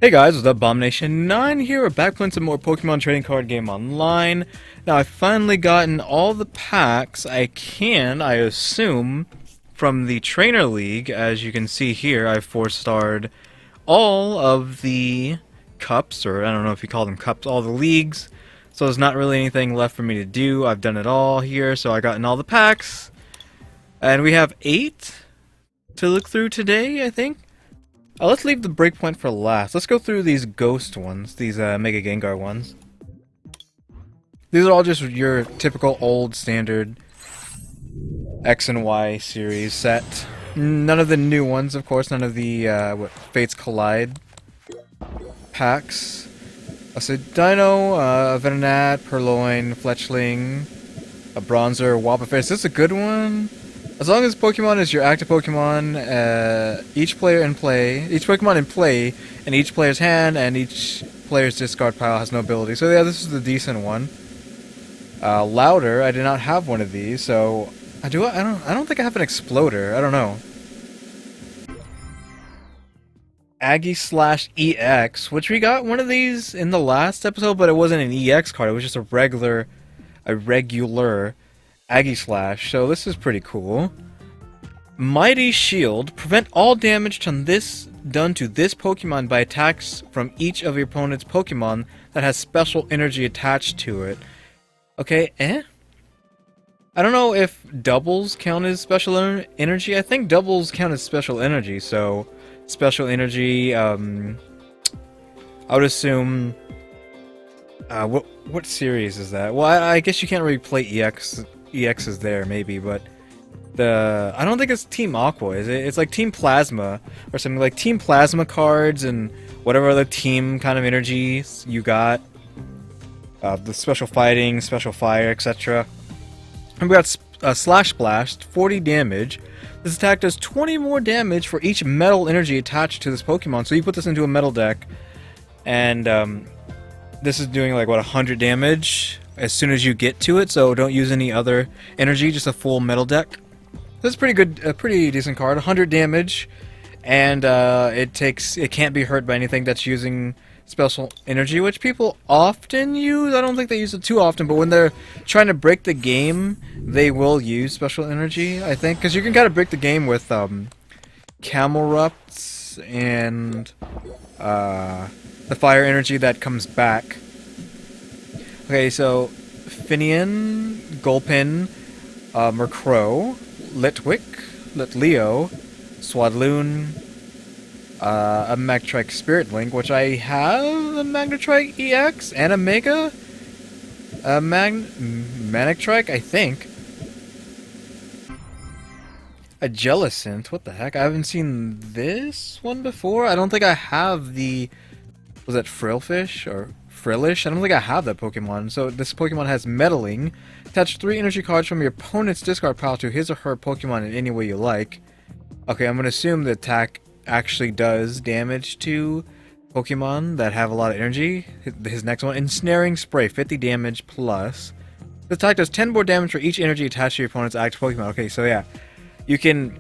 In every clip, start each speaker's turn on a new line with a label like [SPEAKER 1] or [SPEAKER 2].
[SPEAKER 1] Hey guys, what's up? Abomination9 here. We're back playing some more Pokemon trading card game online. Now I've finally gotten all the packs I can, I assume, from the Trainer League. As you can see here, I've 4-starred all of the cups, or I don't know if you call them cups, all the leagues. So there's not really anything left for me to do. I've done it all here, so I gotten all the packs. And we have 8 to look through today, I think. Let's leave the breakpoint for last. Let's go through these ghost ones, these Mega Gengar ones. These are all just your typical old standard X and Y series set. None of the new ones, of course, none of the Fates Collide packs. So Dino, Venonat, Purloin, Fletchling, a Bronzer, Wobbuffet. Is this a good one? As long as Pokemon is your active Pokemon, each Pokemon in play, in each player's hand, and each player's discard pile has no ability. So yeah, this is the decent one. Louder, I did not have one of these, so I don't think I have an Exploder. I don't know. Aggie/EX, which we got one of these in the last episode, but it wasn't an EX card. It was just a regular Aggie Slash, so this is pretty cool. Mighty Shield. Prevent all damage done to this Pokemon by attacks from each of your opponent's Pokemon that has special energy attached to it. Okay, I don't know if doubles count as special energy. I think doubles count as special energy, so special energy, I would assume... what series is that? Well, I guess you can't really play EX is there, maybe, but I don't think it's Team Aqua, is it? It's like Team Plasma, or something like Team Plasma cards and whatever other team kind of energies you got. The Special Fighting, Special Fire, etc. And we got Slash Blast, 40 damage. This attack does 20 more damage for each metal energy attached to this Pokemon, so you put this into a metal deck, and this is doing like, what, 100 damage as soon as you get to it, so don't use any other energy, just a full metal deck. This is pretty good, a pretty decent card. 100 damage, and it can't be hurt by anything that's using special energy, which people often use. I don't think they use it too often, but when they're trying to break the game, they will use special energy, I think, because you can kind of break the game with Camelrupts and the fire energy that comes back. Okay, so Finian, Gulpin, Murkrow, Litwick, Litleo, Swadloon, a Magnetrike Spirit Link, which I have a Magnetrike EX and a Mega Magnetrike, I think. A Jellicent, what the heck? I haven't seen this one before. I don't think I have the... Was that Frillfish or Frillish? I don't think I have that Pokemon. So this Pokemon has Meddling. Attach 3 energy cards from your opponent's discard pile to his or her Pokemon in any way you like. Okay, I'm gonna assume the attack actually does damage to Pokemon that have a lot of energy. His next one, Ensnaring Spray, 50 damage plus. The attack does 10 more damage for each energy attached to your opponent's active Pokemon. Okay, so yeah, you can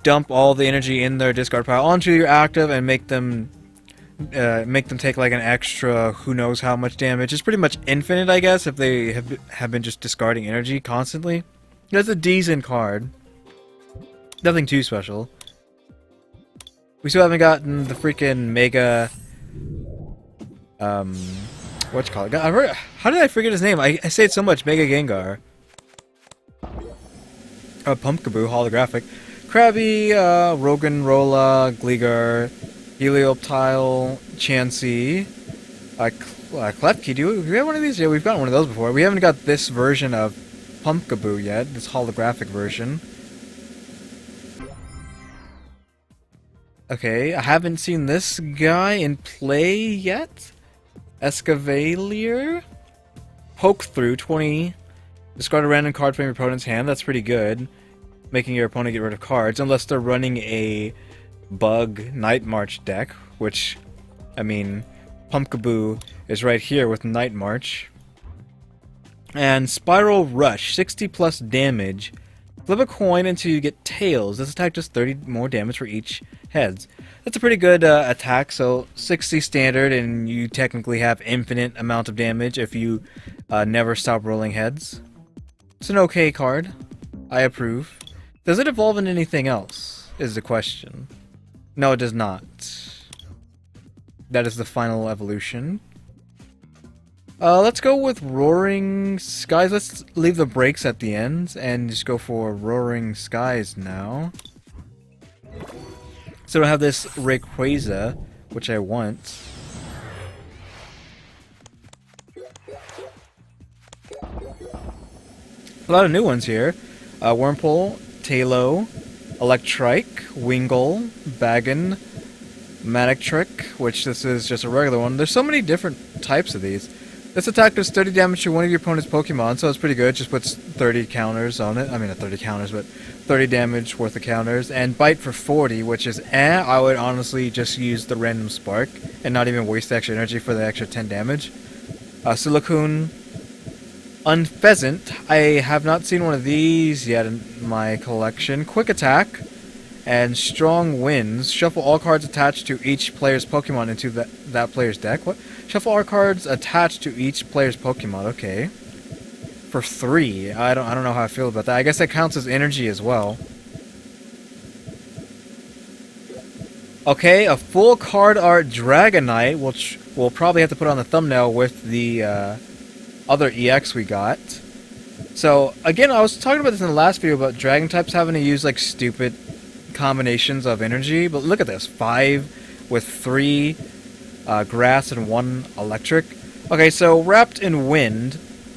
[SPEAKER 1] dump all the energy in their discard pile onto your active and make them take like an extra who knows how much damage. It's pretty much infinite, I guess, if they have been just discarding energy constantly. That's a decent card. Nothing too special. We still haven't gotten the freaking Mega... whatchamacallit? God, how did I forget his name? I say it so much. Mega Gengar. Pumpkaboo, holographic. Krabby, Roggenrola, Gligar, Helioptile, Chansey, Klefki. Do we have one of these? Yeah, we've got one of those before. We haven't got this version of Pumpkaboo yet, this holographic version. Okay, I haven't seen this guy in play yet. Escavalier. Poke through, 20. Discard a random card from your opponent's hand. That's pretty good. Making your opponent get rid of cards, unless they're running a Bug Night March deck, which, I mean, Pumpkaboo is right here with Night March. And Spiral Rush, 60 plus damage. Flip a coin until you get tails. This attack does 30 more damage for each heads. That's a pretty good attack, so 60 standard, and you technically have infinite amount of damage if you never stop rolling heads. It's an okay card. I approve. Does it evolve into anything else, is the question. No, it does not. That is the final evolution. Let's go with Roaring Skies. Let's leave the breaks at the end and just go for Roaring Skies now. So I have this Rayquaza, which I want. A lot of new ones here. Wurmple, Talo, Electrike, Wingull, Bagon, Manectric, which this is just a regular one. There's so many different types of these. This attack does 30 damage to one of your opponent's Pokemon, so it's pretty good. Just puts 30 counters on it. I mean, not 30 counters, but 30 damage worth of counters. And Bite for 40, which is I would honestly just use the random Spark and not even waste the extra energy for the extra 10 damage. Silicune, Unpheasant. I have not seen one of these yet in my collection. Quick Attack and Strong Winds. Shuffle all cards attached to each player's Pokemon into that player's deck. What? Shuffle all cards attached to each player's Pokemon. Okay. For 3. I don't know how I feel about that. I guess that counts as energy as well. Okay, a full card art Dragonite, which we'll probably have to put on the thumbnail with the other EX we got. So, again, I was talking about this in the last video about Dragon types having to use, like, stupid combinations of energy, but look at this. 5 with 3 grass and 1 electric. Okay, so Wrapped in Wind,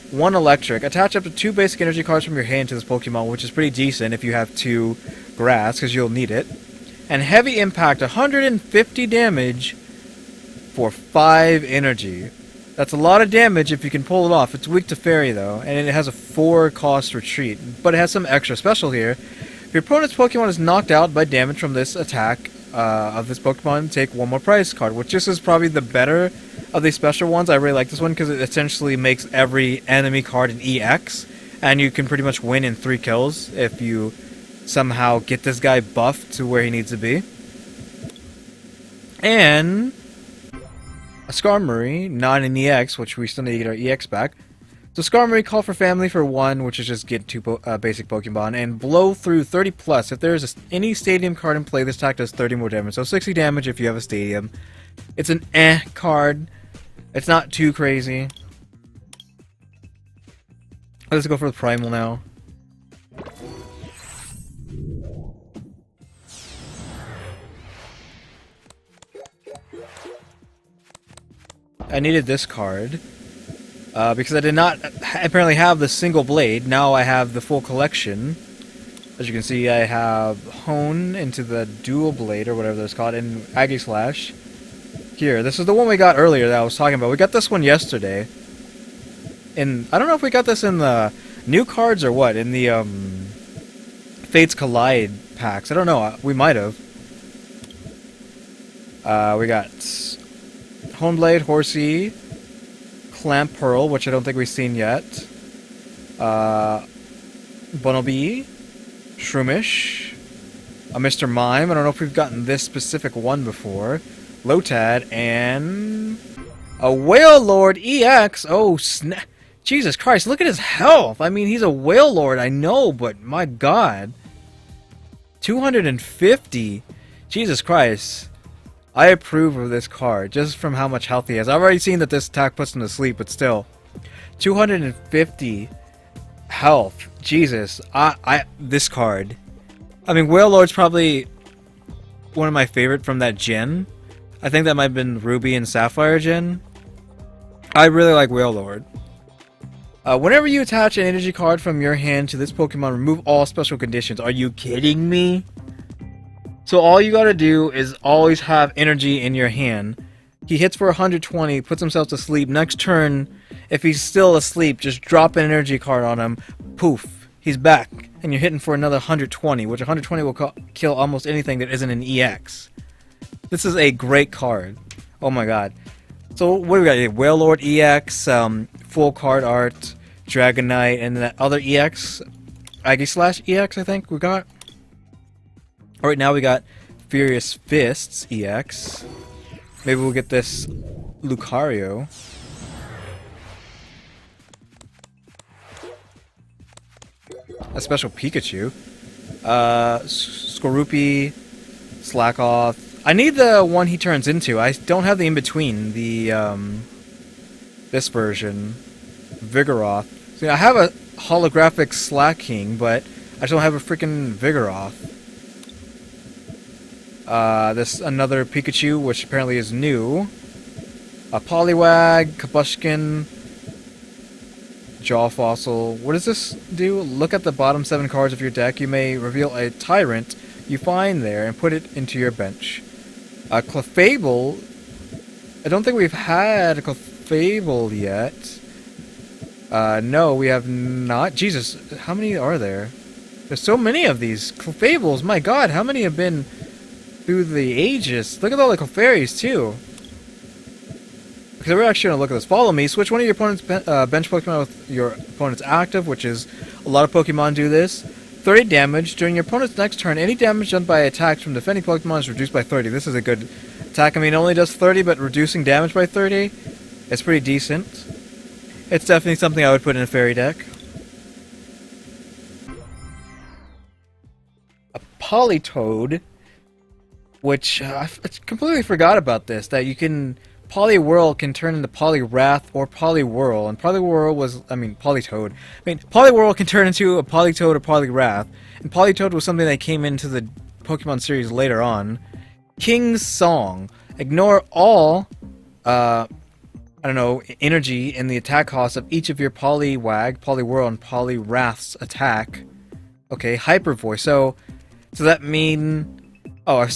[SPEAKER 1] 1 electric. Attach up to 2 basic energy cards from your hand to this Pokemon, which is pretty decent if you have 2 grass, because you'll need it. And Heavy Impact, 150 damage for 5 energy. That's a lot of damage if you can pull it off. It's weak to Fairy, though, and it has a 4-cost retreat, but it has some extra special here. If your opponent's Pokemon is knocked out by damage from this attack of this Pokemon, take 1 more prize card, which this is probably the better of these special ones. I really like this one because it essentially makes every enemy card an EX, and you can pretty much win in 3 kills if you somehow get this guy buffed to where he needs to be. And a Skarmory, not an EX, which we still need to get our EX back. So Skarmory, Call for Family for 1, which is just get 2 basic Pokemon, and Blow Through 30 plus. If there's any Stadium card in play, this attack does 30 more damage. So 60 damage if you have a Stadium. It's an card. It's not too crazy. Let's go for the Primal now. I needed this card because I did not apparently have the single blade. Now I have the full collection. As you can see, I have Hone into the dual blade or whatever that's called, and Aegislash. Here, this is the one we got earlier that I was talking about. We got this one yesterday. And I don't know if we got this in the new cards or what, in the Fates Collide packs. I don't know. We might have. We got Honeblade, Horsey, Clamp Pearl, which I don't think we've seen yet. Bunnelby, Shroomish, a Mr. Mime. I don't know if we've gotten this specific one before. Lotad, and a Wailord EX. Oh, snap. Jesus Christ, look at his health. I mean, he's a Wailord, I know, but my god. 250. Jesus Christ. I approve of this card, just from how much health he has. I've already seen that this attack puts him to sleep, but still. 250 health. Jesus. This card. I mean, Wailord's probably one of my favorite from that gen. I think that might have been Ruby and Sapphire gen. I really like Wailord. Whenever you attach an energy card from your hand to this Pokemon, remove all special conditions. Are you kidding me? So all you gotta do is always have energy in your hand. He hits for 120, puts himself to sleep. Next turn, if he's still asleep, just drop an energy card on him. Poof, he's back. And you're hitting for another 120, which 120 will kill almost anything that isn't an EX. This is a great card. Oh my god. So what do we got here? Wailord EX, full card art, Dragonite, and that other EX. Slash EX, I think we got. Alright, now we got Furious Fists EX. Maybe we'll get this Lucario. A special Pikachu. Skorupi, Slackoth. I need the one he turns into. I don't have the in-between. The, this version. Vigoroth. See, I have a holographic Slacking, but I just don't have a freaking Vigoroth. This another Pikachu, which apparently is new. A Poliwag, Kabushkin, Jaw Fossil. What does this do? Look at the bottom 7 cards of your deck. You may reveal a Tyrant you find there and put it into your bench. A Clefable. I don't think we've had a Clefable yet. No, we have not. Jesus, how many are there? There's so many of these Clefables. My God, how many have been through the ages? Look at all the Clefairies too. Because we're actually going to look at this. Follow me. Switch one of your opponent's bench Pokemon with your opponent's active, which is a lot of Pokemon do this. 30 damage. During your opponent's next turn, any damage done by attacks from defending Pokemon is reduced by 30. This is a good attack. I mean, it only does 30, but reducing damage by 30 is pretty decent. It's definitely something I would put in a fairy deck. A Politoed, which I completely forgot about this, that you can... Poliwhirl can turn into Poliwrath or Poliwhirl, and Poliwhirl was, Politoed. Poliwhirl can turn into a Politoed or Poliwrath, and Politoed was something that came into the Pokemon series later on. King's Song. Ignore all, energy in the attack cost of each of your Poliwag, Poliwhirl, and Poliwrath's attack. Okay, Hyper Voice. So does that mean... Oh,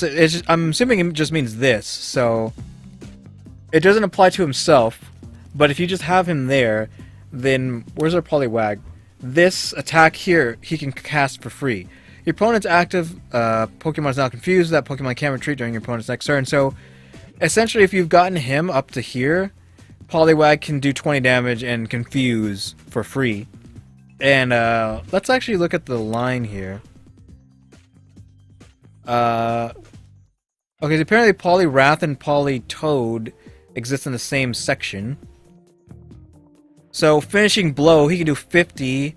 [SPEAKER 1] I'm assuming it just means this, so... It doesn't apply to himself, but if you just have him there, then where's our Poliwag? This attack here, he can cast for free. Your opponent's active Pokemon is now confused. That Pokemon can't retreat during your opponent's next turn. So, essentially, if you've gotten him up to here, Poliwag can do 20 damage and confuse for free. And let's actually look at the line here. Okay, so apparently Poliwrath and Politoed exist in the same section. So, Finishing Blow, he can do 50.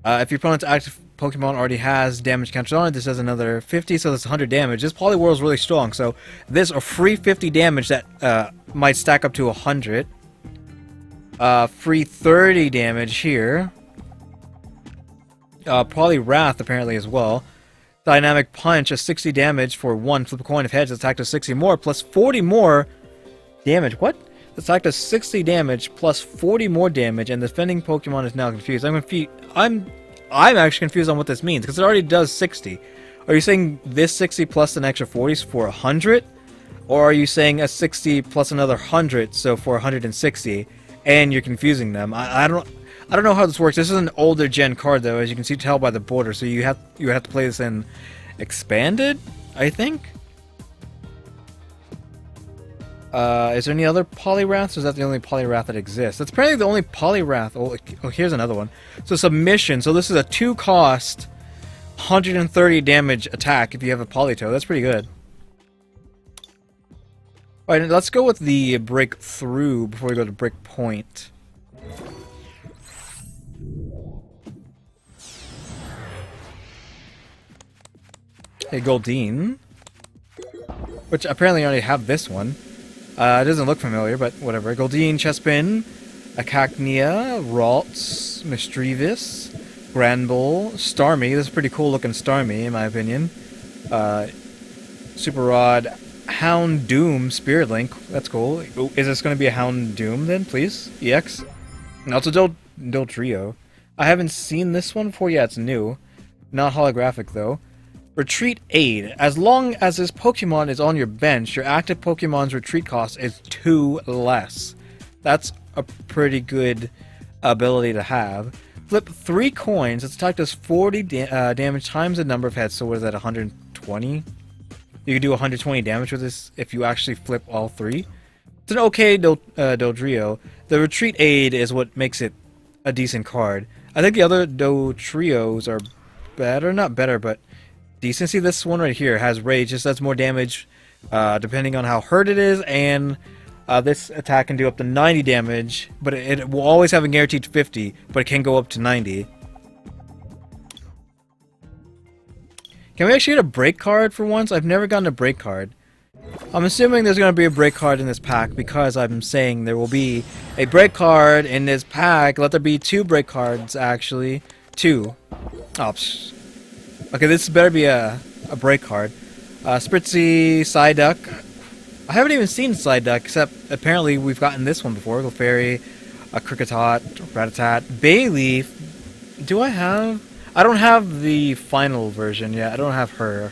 [SPEAKER 1] If your opponent's active Pokemon already has damage counted on it, this does another 50, so that's 100 damage. This Poliwhirl is really strong, so this a free 50 damage that might stack up to 100. Free 30 damage here. Poliwrath apparently as well. Dynamic Punch, a 60 damage for 1. Flip a coin if heads, attack does 60 more, plus 40 more damage. What? Attack does 60 damage, plus 40 more damage, and the defending Pokemon is now confused. I'm actually confused on what this means, because it already does 60. Are you saying this 60 plus an extra 40 is for 100? Or are you saying a 60 plus another 100, so for 160, and you're confusing them? I don't know how this works. This is an older gen card, though, as you can tell by the border. So you would have to play this in expanded, I think. Is there any other Poliwraths, or is that the only Poliwrath that exists? That's apparently the only Poliwrath. Oh, here's another one. So Submission. So this is a 2-cost, 130 damage attack if you have a Politoed. That's pretty good. All right, let's go with the Breakthrough before we go to Breakpoint. Hey, Goldeen. Which apparently I already have this one. It doesn't look familiar, but whatever. Goldeen, Chespin, Acacnia, Ralts, Misdreavus, Granbull, Starmie. This is a pretty cool looking Starmie, in my opinion. Super Rod, Houndoom, Spirit Link. That's cool. Is this going to be a Houndoom then, please? EX? And also Dodrio. I haven't seen this one before. Yeah, it's new. Not holographic, though. Retreat Aid. As long as this Pokemon is on your bench, your active Pokemon's retreat cost is 2 less. That's a pretty good ability to have. Flip 3 coins. Its attack does 40 damage times the number of heads. So what is that, 120? You can do 120 damage with this if you actually flip all 3. It's an okay Dodrio. The Retreat Aid is what makes it a decent card. I think the other Dodrios are better, not better, but decent. See, this one right here has rage, just does more damage depending on how hurt it is, and this attack can do up to 90 damage, but it will always have a guaranteed 50, but it can go up to 90. Can we actually get a break card for once? I've never gotten a break card. I'm assuming there's going to be a break card in this pack because I'm saying there will be a break card in this pack. Let there be 2 break cards, actually. 2. Oh, okay, this better be a break card. Spritzy, Psyduck. I haven't even seen Psyduck, except apparently we've gotten this one before. Clefairy, Kricketot, Rattata, Bayleaf. Do I have... I don't have the final version yet. I don't have her.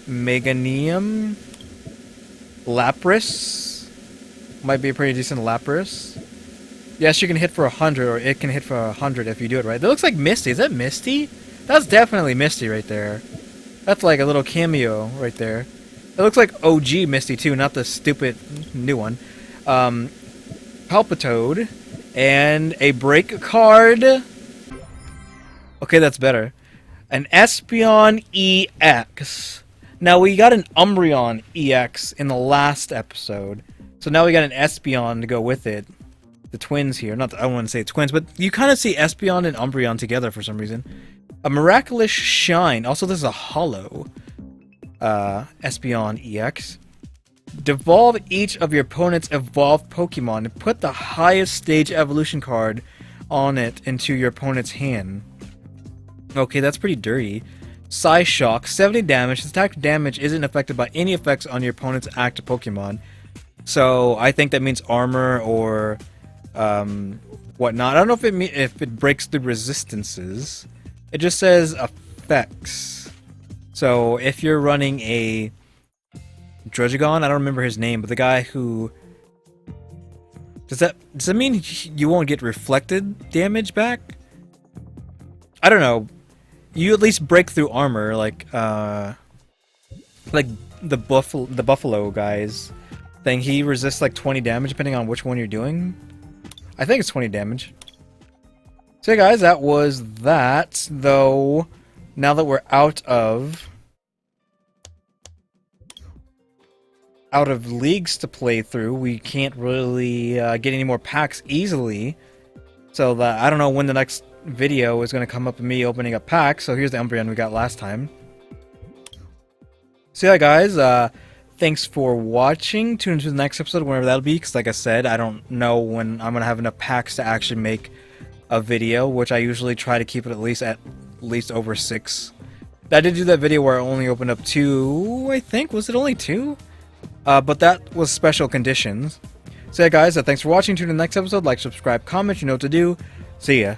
[SPEAKER 1] Meganium? Lapras? Might be a pretty decent Lapras. Yes, you can hit for 100, or it can hit for 100 if you do it right. That looks like Misty. Is that Misty? That's definitely Misty right there. That's like a little cameo right there. It looks like OG Misty too, not the stupid new one. Palpitoad. And a break card. Okay, that's better. An Espeon EX. Now, we got an Umbreon EX in the last episode. So now we got an Espeon to go with it. The twins here. Not I don't want to say twins, but you kind of see Espeon and Umbreon together for some reason. A Miraculous Shine. Also, this is a holo Espeon EX. Devolve each of your opponent's evolved Pokemon and put the highest stage evolution card on it into your opponent's hand. Okay, that's pretty dirty. Psyshock, 70 damage. This attack damage isn't affected by any effects on your opponent's active Pokemon. So I think that means armor or whatnot. I don't know if it breaks through resistances. It just says effects. So if you're running a Druddigon, I don't remember his name, but the guy who... Does that mean you won't get reflected damage back? I don't know. You at least break through armor, like the buffalo guy's thing. He resists like 20 damage depending on which one you're doing. I think it's 20 damage. So yeah, guys, that was that. Though, now that we're out of leagues to play through, we can't really get any more packs easily. So I don't know when the next video is going to come up with me opening up packs. So here's the Umbreon we got last time. So yeah, guys, thanks for watching. Tune into the next episode, whenever that'll be, because like I said, I don't know when I'm going to have enough packs to actually make a video, which I usually try to keep it at least over 6. I did do that video where I only opened up 2, I think. Was it only 2? But that was special conditions. So yeah, guys, thanks for watching. Tune in the next episode. Like, subscribe, comment. You know what to do. See ya.